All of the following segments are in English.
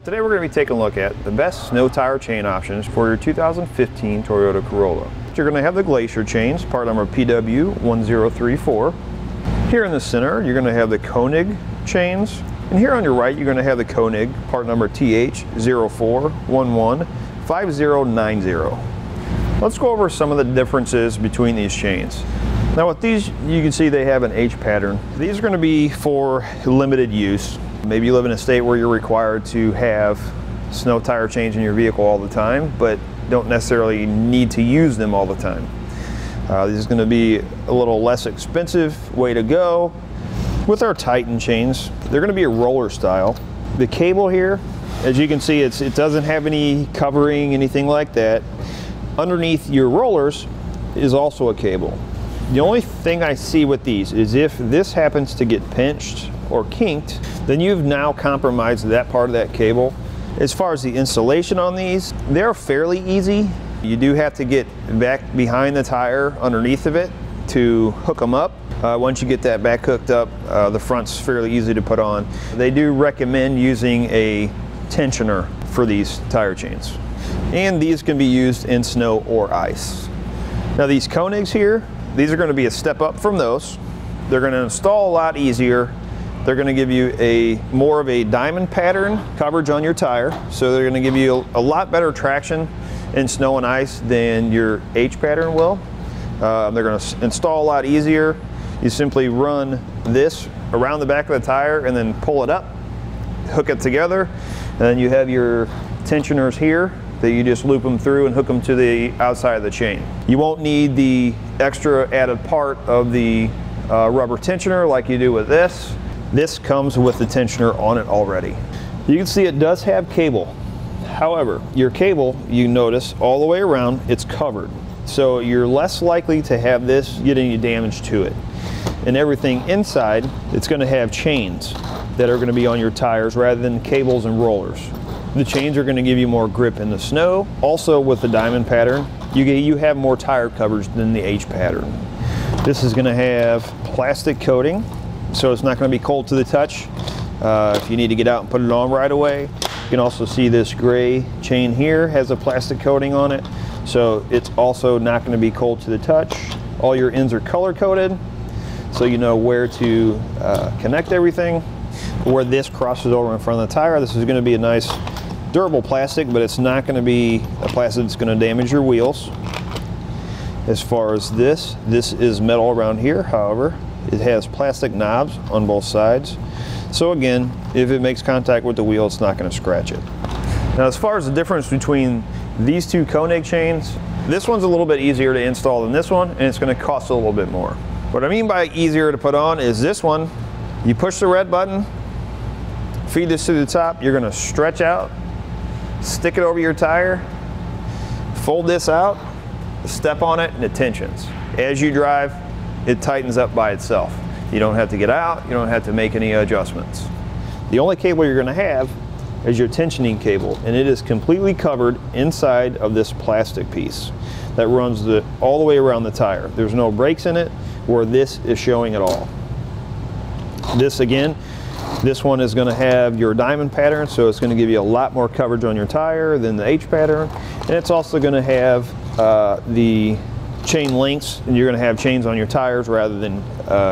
Today we're going to be taking a look at the best snow tire chain options for your 2015 Toyota Corolla. You're going to have the Glacier Chains, part number PW1034. Here in the center, you're going to have the Konig Chains. And here on your right, you're going to have the Konig, part number TH04115090. Let's go over some of the differences between these chains. Now with these, you can see they have an H pattern. These are going to be for limited use. Maybe you live in a state where you're required to have snow tire chains in your vehicle all the time, but don't necessarily need to use them all the time. This is going to be a little less expensive way to go. With our Titan chains, they're going to be a roller style. The cable here, as you can see, it doesn't have any covering, anything like that. Underneath your rollers is also a cable. The only thing I see with these is if this happens to get pinched or kinked, then you've now compromised that part of that cable. As far as the installation on these, they're fairly easy. You do have to get back behind the tire underneath of it to hook them up. Once you get that back hooked up, the front's fairly easy to put on. They do recommend using a tensioner for these tire chains. And these can be used in snow or ice. Now these Konigs here, these are going to be a step up from those. They're going to install a lot easier. They're going to give you more of a diamond pattern coverage on your tire. So they're going to give you a lot better traction in snow and ice than your H pattern will. They're going to install a lot easier. You simply run this around the back of the tire and then pull it up, hook it together, and then you have your tensioners here that you just loop them through and hook them to the outside of the chain. You won't need the extra added part of the rubber tensioner like you do with this. This comes with the tensioner on it already. You can see it does have cable. However, your cable, you notice all the way around, it's covered. So you're less likely to have this get any damage to it. And everything inside, it's going to have chains that are going to be on your tires rather than cables and rollers. The chains are going to give you more grip in the snow. Also with the diamond pattern, you have more tire coverage than the H pattern. This is going to have plastic coating, so it's not going to be cold to the touch. If you need to get out and put it on right away. You can also see this gray chain here has a plastic coating on it, so it's also not going to be cold to the touch. All your ends are color coded, so you know where to connect everything. Where this crosses over in front of the tire, this is going to be a nice durable plastic, but it's not going to be a plastic that's going to damage your wheels. As far as this is metal around here. However, it has plastic knobs on both sides. So again, if it makes contact with the wheel, it's not going to scratch it. Now, as far as the difference between these two Konig chains, this one's a little bit easier to install than this one, and it's going to cost a little bit more. What I mean by easier to put on is this one, you push the red button, feed this to the top, you're going to stretch out, stick it over your tire, fold this out, step on it, and it tensions. As you drive, it tightens up by itself. You don't have to get out, you don't have to make any adjustments. The only cable you're going to have is your tensioning cable, and it is completely covered inside of this plastic piece that runs all the way around the tire. There's no breaks in it where this is showing at all. This again, this one is going to have your diamond pattern, so it's going to give you a lot more coverage on your tire than the H pattern, and it's also going to have the chain links, and you're going to have chains on your tires rather than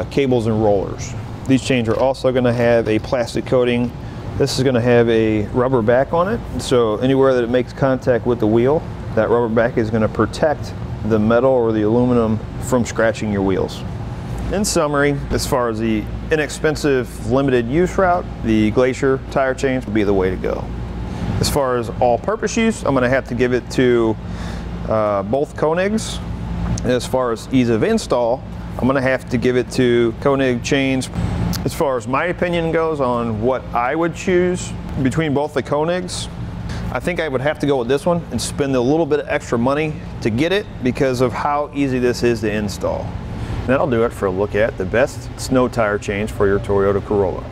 cables and rollers. These chains are also going to have a plastic coating. This is going to have a rubber back on it, so anywhere that it makes contact with the wheel, that rubber back is going to protect the metal or the aluminum from scratching your wheels. In summary, as far as the inexpensive limited use route, the Glacier Tire Chains would be the way to go. As far as all-purpose use, I'm going to have to give it to both Konigs. As far as ease of install, I'm going to have to give it to Konig Chains. As far as my opinion goes on what I would choose between both the Konigs, I think I would have to go with this one and spend a little bit of extra money to get it because of how easy this is to install. And that'll do it for a look at the best snow tire chains for your Toyota Corolla.